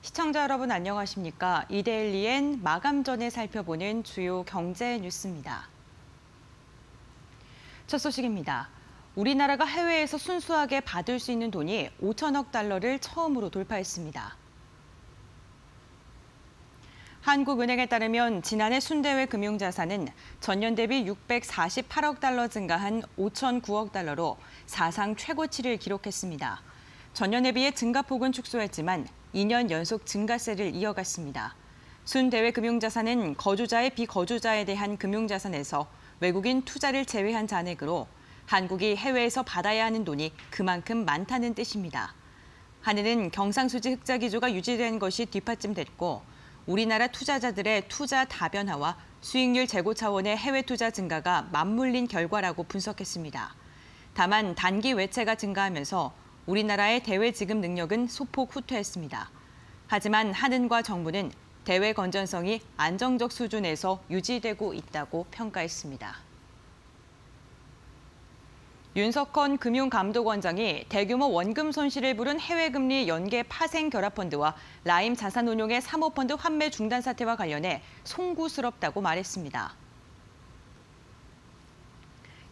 시청자 여러분 안녕하십니까? 이데일리엔 마감 전에 살펴보는 주요 경제 뉴스입니다. 첫 소식입니다. 우리나라가 해외에서 순수하게 받을 수 있는 돈이 5천억 달러를 처음으로 돌파했습니다. 한국은행에 따르면 지난해 순대외 금융자산은 전년 대비 648억 달러 증가한 5,009억 달러로 사상 최고치를 기록했습니다. 전년에 비해 증가폭은 축소했지만 2년 연속 증가세를 이어갔습니다. 순대외 금융자산은 거주자의 비거주자에 대한 금융자산에서 외국인 투자를 제외한 잔액으로 한국이 해외에서 받아야 하는 돈이 그만큼 많다는 뜻입니다. 한해는 경상수지 흑자 기조가 유지된 것이 뒷받침됐고 우리나라 투자자들의 투자 다변화와 수익률 제고 차원의 해외 투자 증가가 맞물린 결과라고 분석했습니다. 다만 단기 외채가 증가하면서 우리나라의 대외 지급 능력은 소폭 후퇴했습니다. 하지만 한은과 정부는 대외 건전성이 안정적 수준에서 유지되고 있다고 평가했습니다. 윤석헌 금융감독원장이 대규모 원금 손실을 부른 해외금리 연계 파생 결합펀드와 라임 자산운용의 사모펀드 환매 중단 사태와 관련해 송구스럽다고 말했습니다.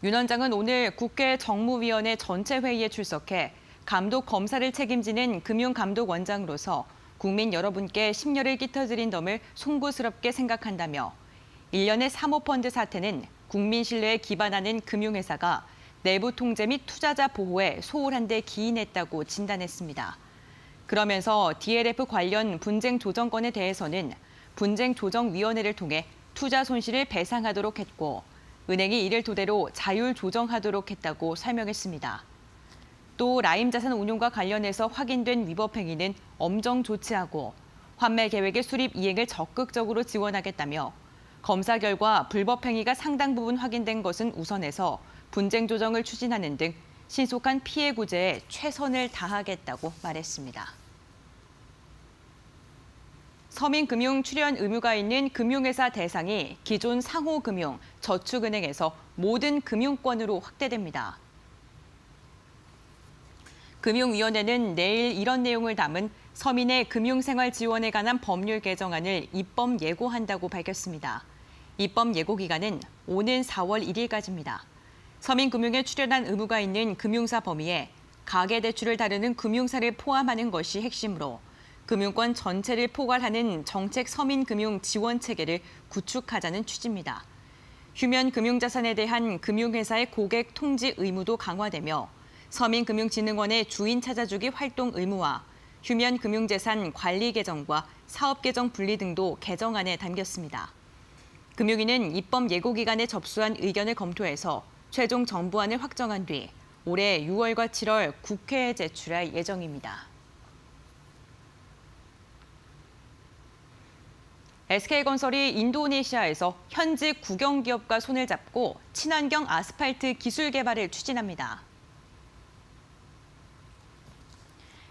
윤 원장은 오늘 국회 정무위원회 전체 회의에 출석해 감독 검사를 책임지는 금융감독원장으로서 국민 여러분께 심려를 끼쳐드린 점을 송구스럽게 생각한다며 일련의 사모펀드 사태는 국민 신뢰에 기반하는 금융회사가 내부 통제 및 투자자 보호에 소홀한 데 기인했다고 진단했습니다. 그러면서 DLF 관련 분쟁 조정건에 대해서는 분쟁조정위원회를 통해 투자 손실을 배상하도록 했고 은행이 이를 토대로 자율 조정하도록 했다고 설명했습니다. 또 라임 자산 운용과 관련해서 확인된 위법 행위는 엄정 조치하고 환매 계획의 수립 이행을 적극적으로 지원하겠다며 검사 결과 불법 행위가 상당 부분 확인된 것은 우선해서 분쟁 조정을 추진하는 등 신속한 피해 구제에 최선을 다하겠다고 말했습니다. 서민금융 출연 의무가 있는 금융회사 대상이 기존 상호금융, 저축은행에서 모든 금융권으로 확대됩니다. 금융위원회는 내일 이런 내용을 담은 서민의 금융생활 지원에 관한 법률 개정안을 입법 예고한다고 밝혔습니다. 입법 예고 기간은 오는 4월 1일까지입니다. 서민금융에 출연한 의무가 있는 금융사 범위에 가계대출을 다루는 금융사를 포함하는 것이 핵심으로 금융권 전체를 포괄하는 정책 서민금융 지원 체계를 구축하자는 취지입니다. 휴면 금융자산에 대한 금융회사의 고객 통지 의무도 강화되며 서민금융진흥원의 주인 찾아주기 활동 의무와 휴면 금융재산 관리 개정과 사업 개정 분리 등도 개정안에 담겼습니다. 금융위는 입법 예고 기간에 접수한 의견을 검토해서 최종 정부안을 확정한 뒤 올해 6월과 7월 국회에 제출할 예정입니다. SK건설이 인도네시아에서 현지 국영기업과 손을 잡고 친환경 아스팔트 기술 개발을 추진합니다.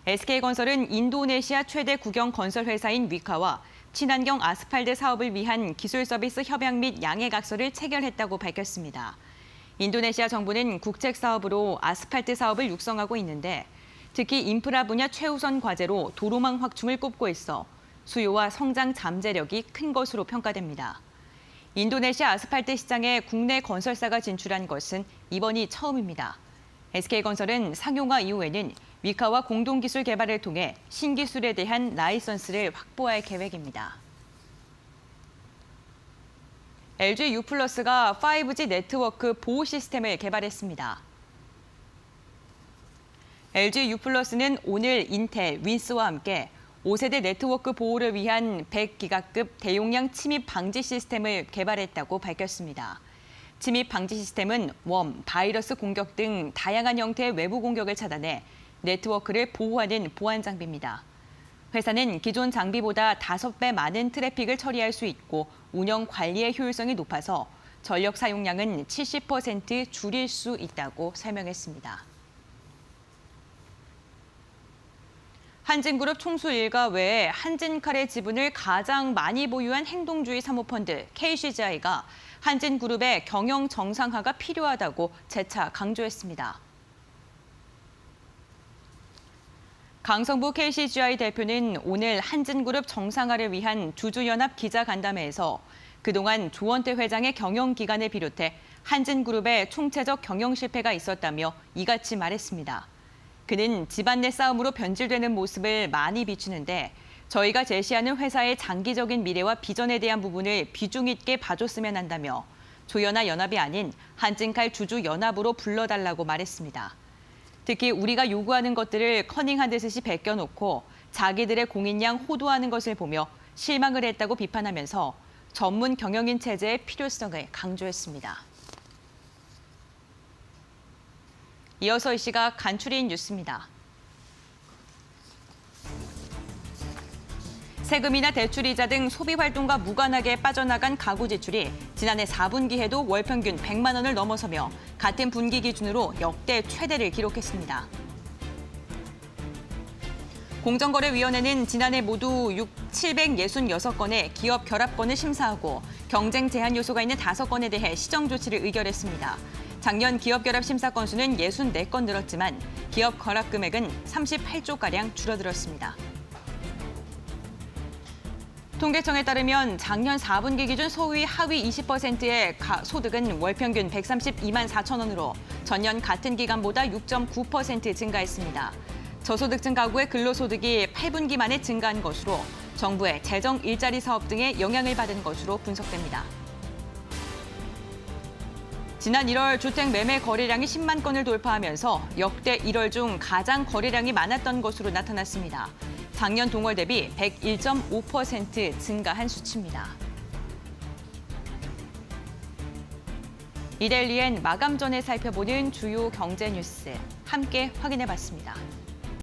SK건설은 인도네시아 최대 국영 건설 회사인 위카와 친환경 아스팔트 사업을 위한 기술 서비스 협약 및 양해각서를 체결했다고 밝혔습니다. 인도네시아 정부는 국책 사업으로 아스팔트 사업을 육성하고 있는데 특히 인프라 분야 최우선 과제로 도로망 확충을 꼽고 있어 수요와 성장 잠재력이 큰 것으로 평가됩니다. 인도네시아 아스팔트 시장에 국내 건설사가 진출한 것은 이번이 처음입니다. SK건설은 상용화 이후에는 위카와 공동기술 개발을 통해 신기술에 대한 라이선스를 확보할 계획입니다. LG U+가 5G 네트워크 보호 시스템을 개발했습니다. LG U+는 오늘 인텔, 윈스와 함께 5세대 네트워크 보호를 위한 100기가급 대용량 침입 방지 시스템을 개발했다고 밝혔습니다. 침입 방지 시스템은 웜, 바이러스 공격 등 다양한 형태의 외부 공격을 차단해 네트워크를 보호하는 보안 장비입니다. 회사는 기존 장비보다 5배 많은 트래픽을 처리할 수 있고 운영 관리의 효율성이 높아서 전력 사용량은 70% 줄일 수 있다고 설명했습니다. 한진그룹 총수 일가 외에 한진칼의 지분을 가장 많이 보유한 행동주의 사모펀드 KCGI가 한진그룹의 경영 정상화가 필요하다고 재차 강조했습니다. 강성부 KCGI 대표는 오늘 한진그룹 정상화를 위한 주주연합 기자간담회에서 그동안 조원태 회장의 경영 기간을 비롯해 한진그룹의 총체적 경영 실패가 있었다며 이같이 말했습니다. 그는 집안 내 싸움으로 변질되는 모습을 많이 비추는데 저희가 제시하는 회사의 장기적인 미래와 비전에 대한 부분을 비중 있게 봐줬으면 한다며 조연화 연합이 아닌 한진칼 주주연합으로 불러달라고 말했습니다. 특히 우리가 요구하는 것들을 커닝하듯이 베껴놓고 자기들의 공인양 호도하는 것을 보며 실망을 했다고 비판하면서 전문 경영인 체제의 필요성을 강조했습니다. 이어서 이 시각 간추린 뉴스입니다. 세금이나 대출이자 등 소비활동과 무관하게 빠져나간 가구 지출이 지난해 4분기에도 월 평균 100만 원을 넘어서며 같은 분기 기준으로 역대 최대를 기록했습니다. 공정거래위원회는 지난해 모두 766건의 기업 결합건을 심사하고 경쟁 제한 요소가 있는 5건에 대해 시정 조치를 의결했습니다. 작년 기업 결합 심사 건수는 64건 늘었지만 기업 결합 금액은 38조가량 줄어들었습니다. 통계청에 따르면 작년 4분기 기준 소위 하위 20%의 소득은 월 평균 132만 4천 원으로 전년 같은 기간보다 6.9% 증가했습니다. 저소득층 가구의 근로소득이 8분기 만에 증가한 것으로 정부의 재정 일자리 사업 등의 영향을 받은 것으로 분석됩니다. 지난 1월 주택 매매 거래량이 10만 건을 돌파하면서 역대 1월 중 가장 거래량이 많았던 것으로 나타났습니다. 작년 동월 대비 101.5% 증가한 수치입니다. 이데일리엔 마감 전에 살펴보는 주요 경제 뉴스 함께 확인해봤습니다.